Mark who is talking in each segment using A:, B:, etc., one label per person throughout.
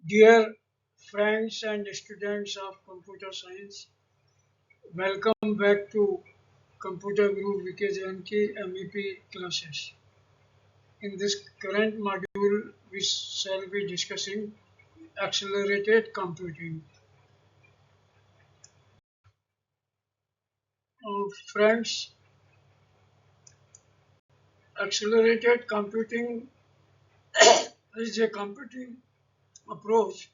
A: Dear friends and students of computer science, welcome back to Computer Group VKJNK MEP classes. In this current module, we shall be discussing accelerated computing. Friends, accelerated computing is a computing approach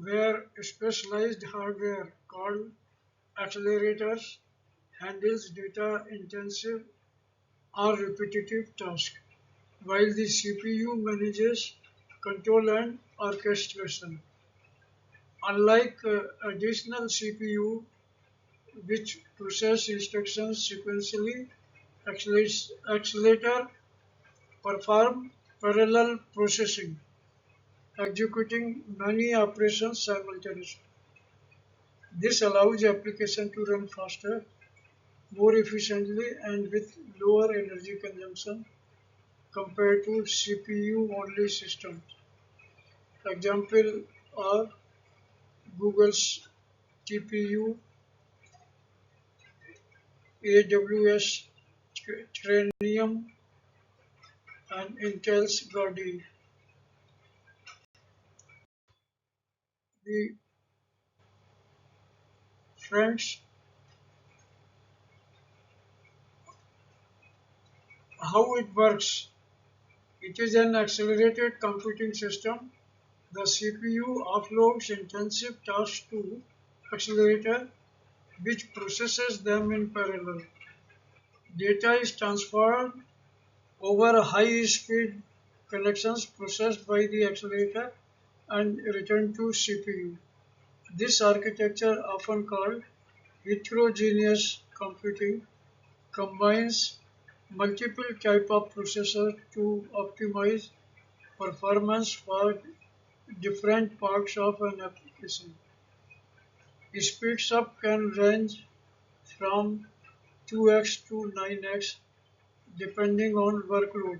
A: where specialized hardware called accelerators handles data intensive or repetitive tasks, while the CPU manages control and orchestration. Unlike additional CPU, which process instructions sequentially, accelerator perform parallel processing, executing many operations simultaneously. This allows application to run faster, more efficiently, and with lower energy consumption compared to CPU-only systems. Example are Google's TPU, AWS Trainium, and Intel's Gaudi. The friends, how it works. It is an accelerated computing system. The CPU offloads intensive tasks to accelerator, which processes them in parallel. Data is transferred over high-speed connections processed by the accelerator and returned to CPU. This architecture, often called heterogeneous computing, combines multiple types of processors to optimize performance for different parts of an application. Speeds up can range from 2x to 9x depending on workload,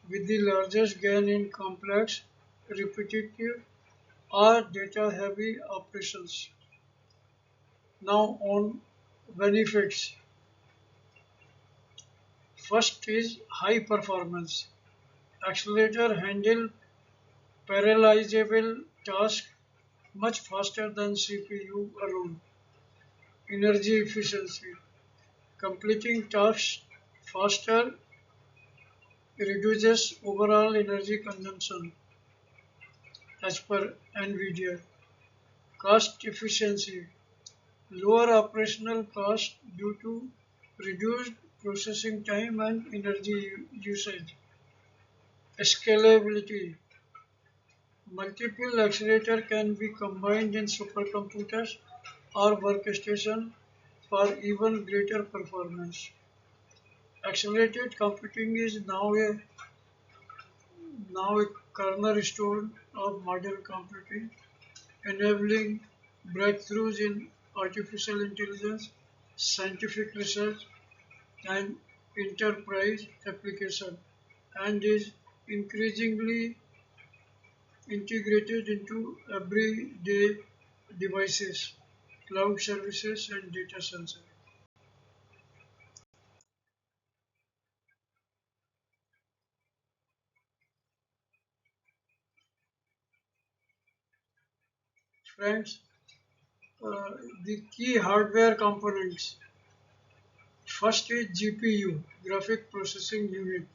A: with the largest gain in complex, repetitive, or data-heavy operations. Now on benefits. First is high performance. Accelerator handle parallelizable tasks much faster than CPU alone. Energy efficiency. Completing tasks faster reduces overall energy consumption as per NVIDIA. Cost efficiency. Lower operational cost due to reduced processing time and energy usage. Scalability. Multiple accelerators can be combined in supercomputers or workstation for even greater performance. Accelerated computing is now a cornerstone of modern computing, enabling breakthroughs in artificial intelligence, scientific research, and enterprise application, and is increasingly integrated into everyday devices, cloud services, and data sensors. Friends, the key hardware components. First is GPU, Graphic Processing Unit,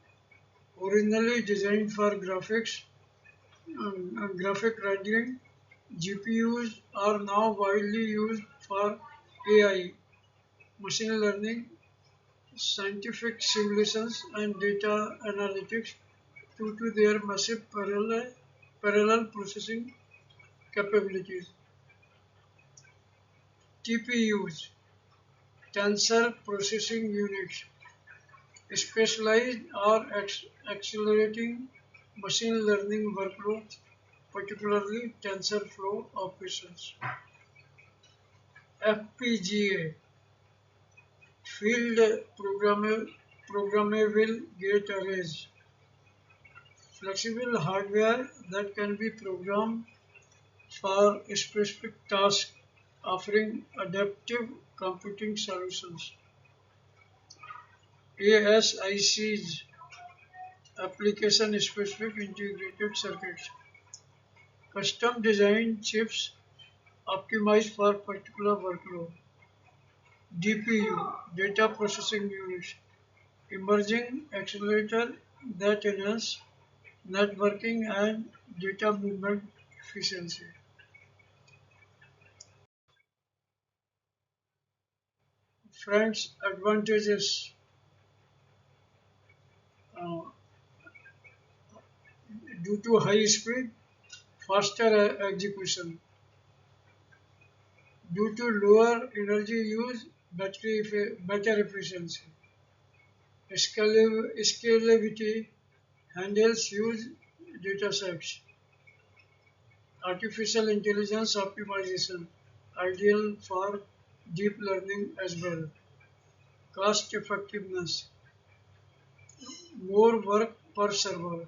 A: originally designed for graphic rendering. GPUs are now widely used for AI, machine learning, scientific simulations, and data analytics due to their massive parallel processing capabilities. TPUs, Tensor Processing Units, specialized or accelerating machine learning workloads, particularly TensorFlow operations. FPGA, Field Programmable Gate Arrays, flexible hardware that can be programmed for specific tasks, offering adaptive computing solutions. ASICs, application specific integrated circuits, custom designed chips optimized for particular workload. DPU, data processing units, emerging accelerator that enhance networking and data movement efficiency. Friends, advantages uh, due to high speed, faster execution, due to lower energy use, better efficiency, scalability, handles huge datasets, artificial intelligence optimization, ideal for deep learning as well, cost effectiveness, more work per server.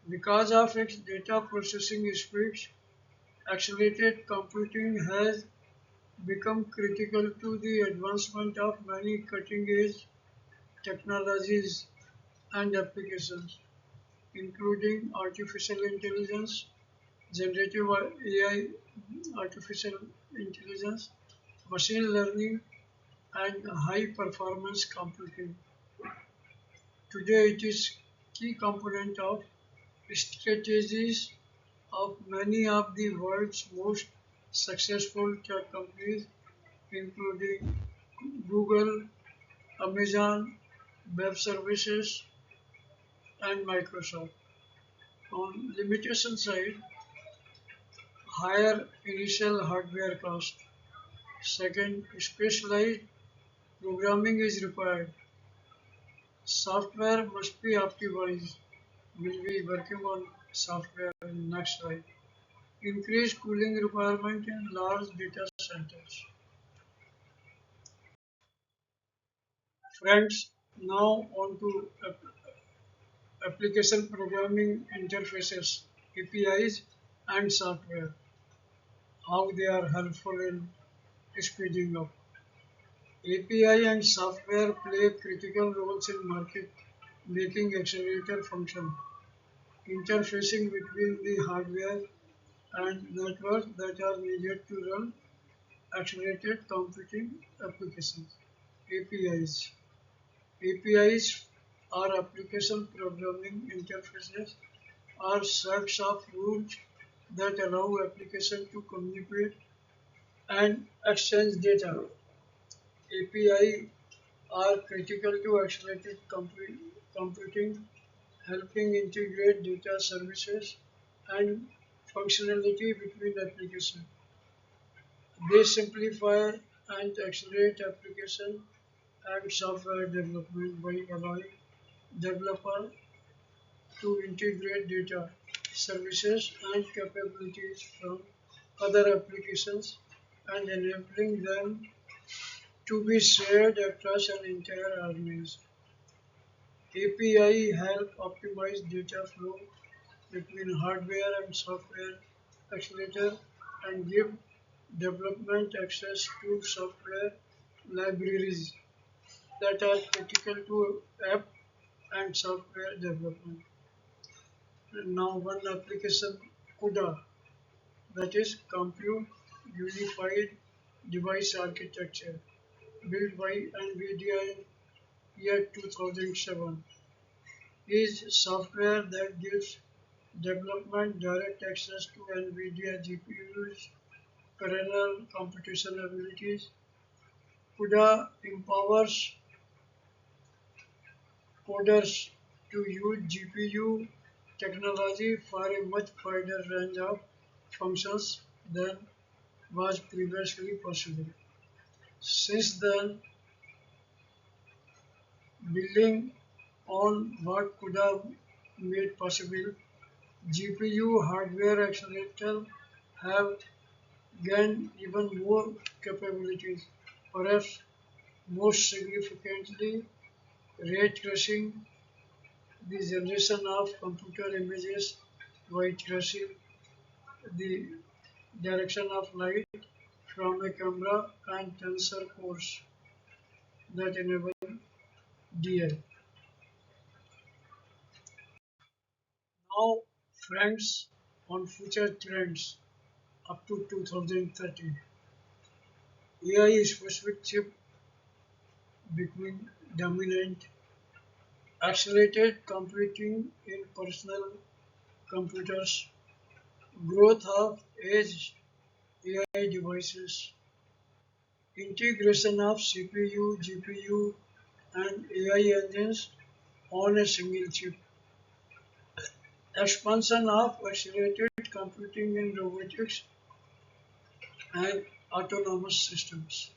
A: Because of its data processing speeds, accelerated computing has become critical to the advancement of many cutting-edge technologies and applications, including artificial intelligence, generative AI, artificial intelligence, machine learning, and high-performance computing. Today, it is key component of strategies of many of the world's most successful tech companies, including Google, Amazon, Web Services, and Microsoft. On limitation side, higher initial hardware cost. Second, specialized programming is required. Software must be optimized. We'll be working on software in next slide. Increased cooling requirement in large data centers. Friends, now on to application programming interfaces, APIs, and software, how they are helpful in speeding up. API and software play critical roles in market making accelerator function, interfacing between the hardware and network that are needed to run accelerated computing applications. APIs. APIs are application programming interfaces are sets of rules that allow application to communicate and exchange data. API are critical to accelerated computing, helping integrate data services and functionality between applications. They simplify and accelerate application and software development by allowing developers to integrate data, services, and capabilities from other applications and enabling them to be shared across an entire organization. API help optimize data flow between hardware and software accelerator and give development access to software libraries that are critical to app and software development. And now one application CUDA, that is Compute Unified Device Architecture, built by NVIDIA in year 2007, is software that gives development direct access to NVIDIA GPUs, parallel computation abilities. CUDA empowers coders to use GPU technology for a much wider range of functions than was previously possible. Since then, building on what could have made possible, GPU hardware accelerators have gained even more capabilities, perhaps most significantly ray tracing, the generation of computer images by tracing the direction of light from a camera and tensor cores that enable DL. Now, friends, on future trends up to 2030, AI specific chip becoming dominant, accelerated computing in personal computers, growth of edge AI devices, integration of CPU, GPU, and AI engines on a single chip, expansion of accelerated computing in robotics and autonomous systems.